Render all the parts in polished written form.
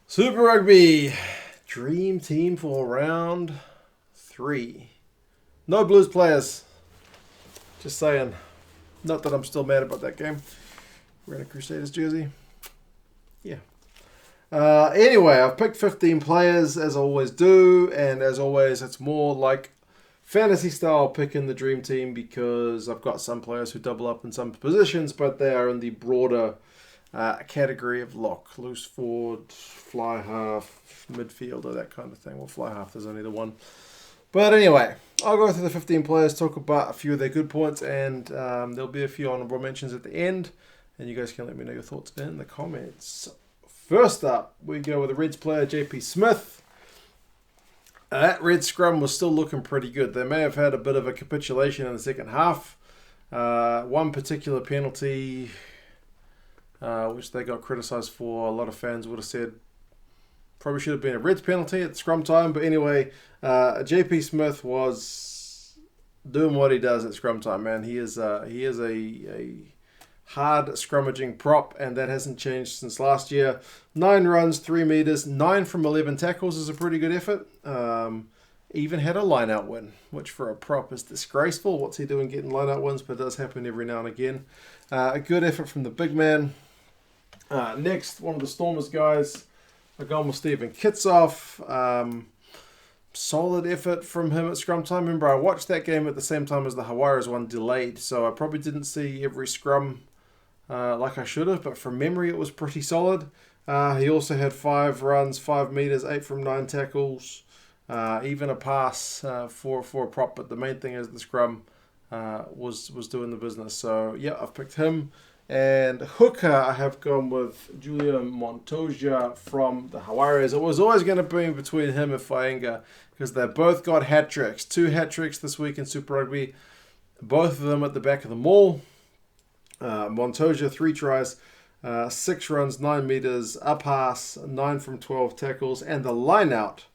Super Rugby Dream Team for round 3. No Blues players. Just saying. Not that I'm still mad about that game. Wearing a Crusaders jersey. Yeah. Anyway, I've picked 15 players as I always do, and as always, it's more like fantasy style picking the dream team because I've got some players who double up in some positions, but they are in the broader category of lock, loose forward, fly half, midfielder, that kind of thing. Well, fly half, there's only the one. But anyway, I'll go through the 15 players, talk about a few of their good points, and there'll be a few honorable mentions at the end, and you guys can let me know your thoughts in the comments. First up, we go with the Reds player, JP Smith. That red scrum was still looking pretty good. They may have had a bit of a capitulation in the second half. One particular penalty, which they got criticised for, a lot of fans would have said probably should have been a Reds penalty at scrum time. But anyway, JP Smith was doing what he does at scrum time, man. He is a hard scrummaging prop, and that hasn't changed since last year. 9 runs, 3 meters, 9 from 11 tackles is a pretty good effort. Even had a line-out win, which for a prop is disgraceful. What's he doing getting line-out wins? But it does happen every now and again. A good effort from the big man. Next, one of the Stormers guys, I've gone with Stephen Kitsoff. Solid effort from him at scrum time. Remember, I watched that game at the same time as the Hawaii's one delayed, so I probably didn't see every scrum like I should have, but from memory it was pretty solid. He also had 5 runs, 5 meters, 8 from 9 tackles, even a pass for a prop, but the main thing is the scrum was doing the business. So yeah, I've picked him. And hooker, I have gone with Julia Montoya from the Hawaii's. It was always going to be between him and Fainga because they both got hat tricks. 2 hat tricks this week in Super Rugby. Both of them at the back of the maul. Montoya, 3 tries, 6 runs, 9 meters, a pass, 9 from 12 tackles, and the line out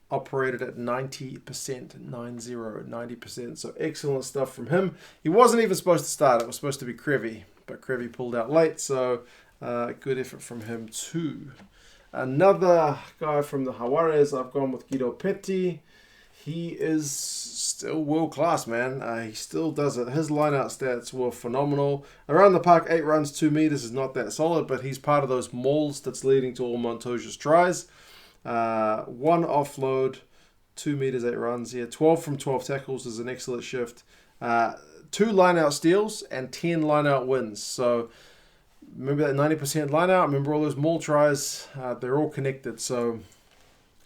operated at 90%, 90%. So excellent stuff from him. He wasn't even supposed to start. It was supposed to be Krevy, but Krevy pulled out late, so good effort from him too. Another guy from the Hawaii's, I've gone with Guido Petti. He is still world class, man. He still does it. His line-out stats were phenomenal. Around the park, 8 runs, 2 meters is not that solid, but he's part of those mauls that's leading to all Montoya's tries. 1 offload, 2 meters, 8 runs. Yeah, 12 from 12 tackles is an excellent shift. 2 line-out steals and 10 line-out wins. So remember that 90% line-out. Remember all those maul tries. They're all connected. So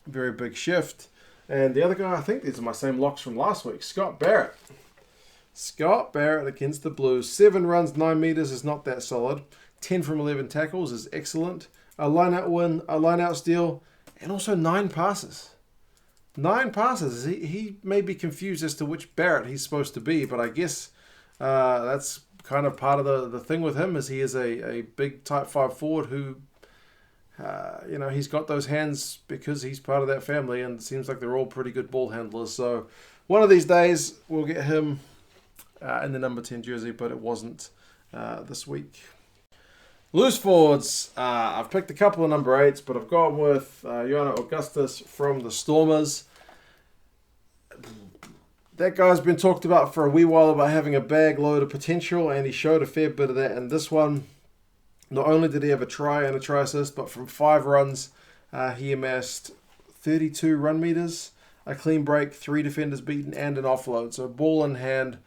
very big shift. And the other guy, I think these are my same locks from last week, Scott Barrett. Scott Barrett against the Blues. 7 runs, 9 meters is not that solid. 10 from 11 tackles is excellent. A line-out win, a line-out steal, and also 9 passes. 9 passes. He may be confused as to which Barrett he's supposed to be, but I guess that's kind of part of the thing with him is he is a big type 5 forward who, he's got those hands because he's part of that family, and it seems like they're all pretty good ball handlers. So one of these days we'll get him in the number 10 jersey, but it wasn't this week. Loose forwards, I've picked a couple of number 8s, but I've gone with Johanna Augustus from the Stormers. That guy's been talked about for a wee while about having a bag load of potential, and he showed a fair bit of that in this one. Not only did he have a try and a try assist, but from 5 runs, he amassed 32 run meters, a clean break, 3 defenders beaten, and an offload. So ball in hand,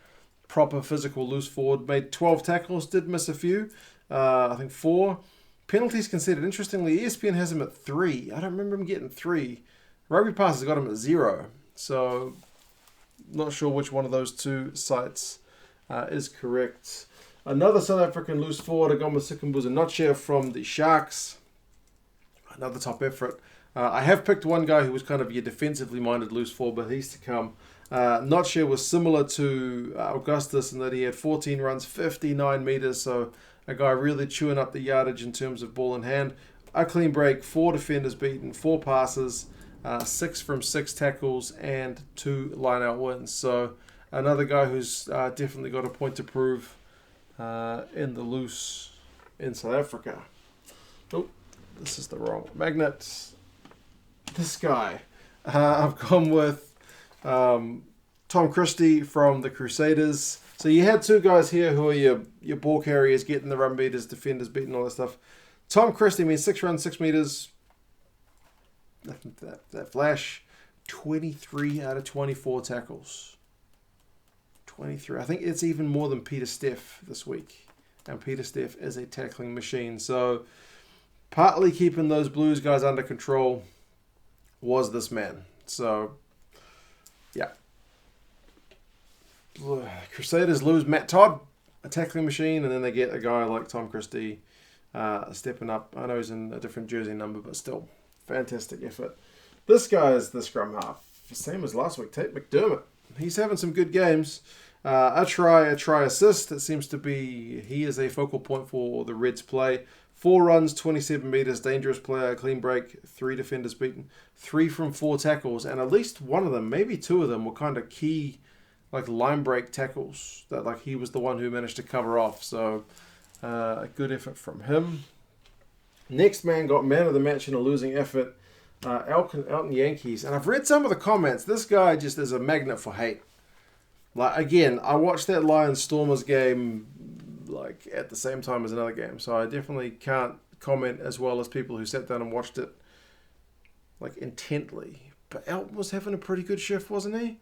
proper physical loose forward. Made 12 tackles, did miss a few. I think 4. Penalties conceded. Interestingly, ESPN has him at 3. I don't remember him getting 3. Rugby Pass has got him at 0. So not sure which one of those 2 sites is correct. Another South African loose forward, Agoma Sikambuza from the Sharks. Another top effort. I have picked one guy who was kind of your defensively minded loose forward, but he's to come. Notcher was similar to Augustus in that he had 14 runs, 59 meters, so a guy really chewing up the yardage in terms of ball in hand. A clean break, 4 defenders beaten, 4 passes, 6 from 6 tackles, and 2 line-out wins. So another guy who's definitely got a point to prove in the loose in South Africa. Oh, This is the wrong magnet. This guy. I've gone with Tom Christie from the Crusaders. So you had two guys here who are your ball carriers, getting the run meters, defenders, beating all that stuff. Tom Christie means 6 runs, 6 meters. Nothing that flash. 23 out of 24 tackles. 23. I think it's even more than Peter Steff this week. And Peter Steff is a tackling machine. So partly keeping those Blues guys under control was this man. So, yeah. Crusaders lose Matt Todd, a tackling machine, and then they get a guy like Tom Christie stepping up. I know he's in a different jersey number, but still, fantastic effort. This guy is the scrum half. Same as last week, Tate McDermott. He's having some good games. A try assist. It seems to be he is a focal point for the Reds play. 4 runs, 27 meters, dangerous player, clean break, 3 defenders beaten, 3 from 4 tackles, and at least one of them, maybe 2 of them, were kind of key, like line break tackles that like he was the one who managed to cover off. So a good effort from him. Next man got man of the match in a losing effort. Elton Yankees, and I've read some of the comments. This guy just is a magnet for hate. Like again, I watched that Lions Stormers game like at the same time as another game, so I definitely can't comment as well as people who sat down and watched it like intently. But Elton was having a pretty good shift, wasn't he?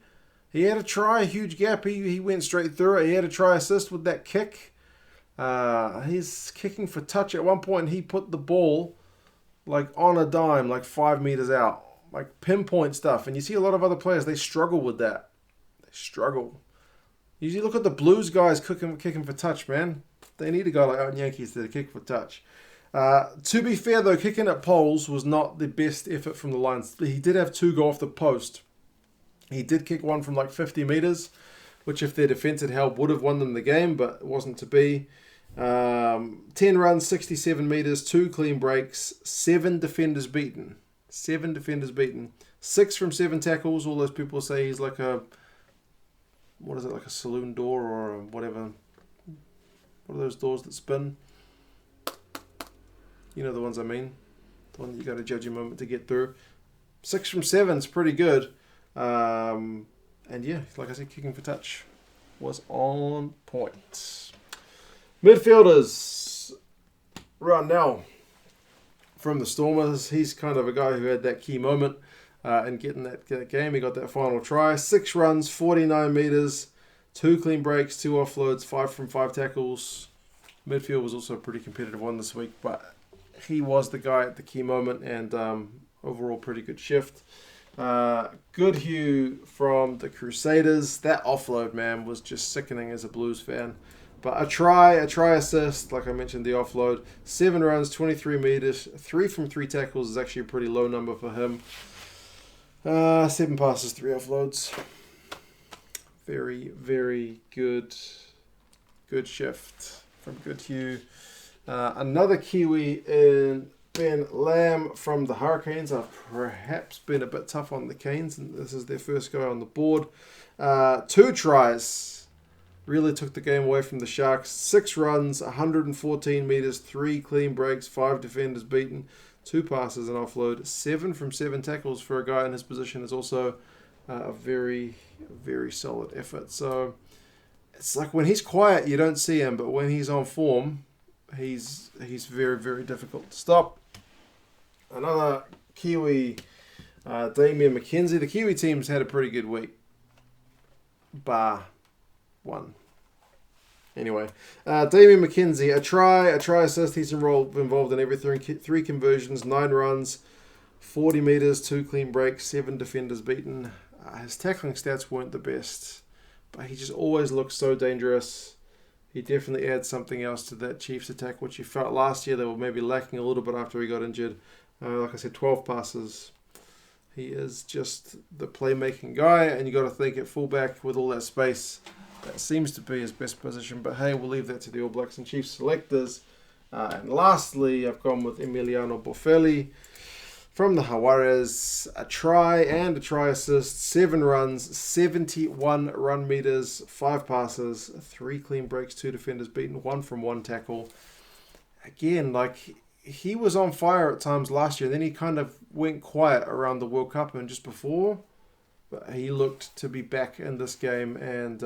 He had a try, a huge gap. He went straight through it. He had a try assist with that kick. He's kicking for touch at one point. He put the ball like on a dime, like 5 meters out, like pinpoint stuff. And you see a lot of other players, they struggle with that. They struggle. Usually look at the Blues guys kicking for touch, man. They need a guy like Elton Yankees to kick for touch. To be fair, though, kicking at poles was not the best effort from the Lions. He did have 2 go off the post. He did kick one from like 50 meters, which if their defense had held would have won them the game, but it wasn't to be. 10 runs, 67 meters, 2 clean breaks, 7 defenders beaten. 7 defenders beaten. 6 from 7 tackles. All those people say he's like a, what is it, like a saloon door or whatever. What are those doors that spin? You know the ones I mean. The one that you got to judge a moment to get through. 6 from 7 is pretty good. And yeah, like I said, kicking for touch was on point. Midfielders, Ronell from the Stormers. He's kind of a guy who had that key moment in getting that game. He got that final try. 6 runs, 49 meters, 2 clean breaks, 2 offloads, 5 from 5 tackles. Midfield was also a pretty competitive one this week, but he was the guy at the key moment, and overall pretty good shift. Good Hugh from the Crusaders. That offload, man, was just sickening as a Blues fan. But a try assist, like I mentioned, the offload. 7 runs, 23 meters, 3 from 3 tackles is actually a pretty low number for him. 7 passes, 3 offloads. Very, very good shift from Good Hugh. Another Kiwi in Ben Lamb from the Hurricanes. I've perhaps been a bit tough on the Canes, and this is their first guy on the board. 2 tries. Really took the game away from the Sharks. 6 runs, 114 meters, 3 clean breaks, 5 defenders beaten, 2 passes and offload. 7 from 7 tackles for a guy in his position is also a very, very solid effort. So it's like when he's quiet, you don't see him, but when he's on form, he's very, very difficult to stop. Another Kiwi, Damien Mackenzie. The Kiwi team's had a pretty good week, bar one. Anyway, Damien Mackenzie, a try assist. He's involved in everything. 3 conversions, 9 runs, 40 meters, 2 clean breaks, 7 defenders beaten. His tackling stats weren't the best, but he just always looks so dangerous. He definitely adds something else to that Chiefs attack, which you felt last year they were maybe lacking a little bit after he got injured. Like I said, 12 passes. He is just the playmaking guy, and you got to think at fullback with all that space, that seems to be his best position. But hey, we'll leave that to the All Blacks and Chiefs selectors. And lastly, I've gone with Emilio Noble from the Jaguares. A try and a try assist, 7 runs, 71 run meters, 5 passes, 3 clean breaks, 2 defenders beaten, 1 from 1 tackle. Again, like he was on fire at times last year. Then he kind of went quiet around the World Cup and just before. But he looked to be back in this game and,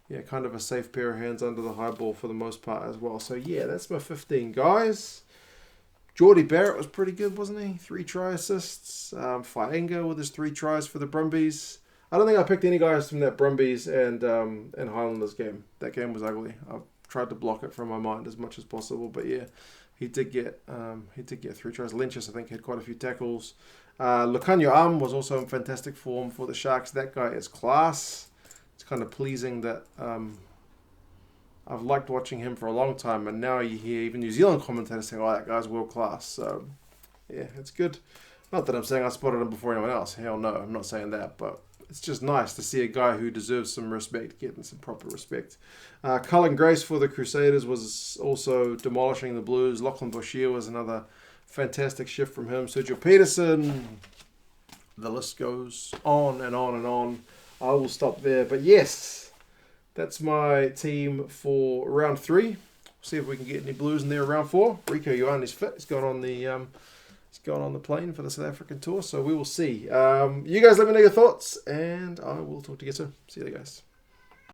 yeah, kind of a safe pair of hands under the high ball for the most part as well. So, yeah, that's my 15 guys. Jordy Barrett was pretty good, wasn't he? 3 try assists. Faenga with his 3 tries for the Brumbies. I don't think I picked any guys from that Brumbies and Highlanders game. That game was ugly. I've tried to block it from my mind as much as possible, but yeah, he did get 3 tries. Lynchus, I think, had quite a few tackles. Lukanyo was also in fantastic form for the Sharks. That guy is class. It's kind of pleasing that I've liked watching him for a long time, and now you hear even New Zealand commentators saying, "Oh, that guy's world class." So yeah, it's good. Not that I'm saying I spotted him before anyone else. Hell no, I'm not saying that, but it's just nice to see a guy who deserves some respect getting some proper respect. Cullen Grace for the Crusaders was also demolishing the Blues. Lachlan Boshier was another fantastic shift from him. Sergio Peterson. The list goes on and on and on. I will stop there. But yes, that's my team for round 3. See if we can get any Blues in there round 4. Rico Ioane's fit. He's gone on the plane for the South African tour, so we will see. You guys let me know your thoughts, and I will talk to you soon. See you guys.